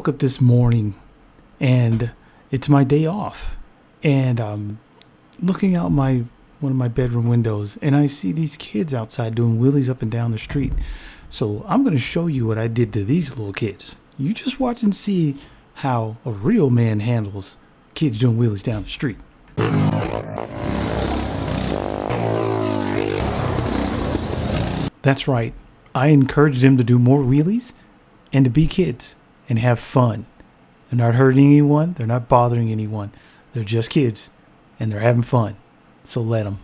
woke up this morning and it's my day off. And I'm looking out one of my bedroom windows and I see these kids outside doing wheelies up and down the street. So I'm going to show you what I did to these little kids. You just watch and see how a real man handles kids doing wheelies down the street. That's right. I encourage them to do more wheelies and to be kids and have fun. They're not hurting anyone. They're not bothering anyone. They're just kids and they're having fun. So let them.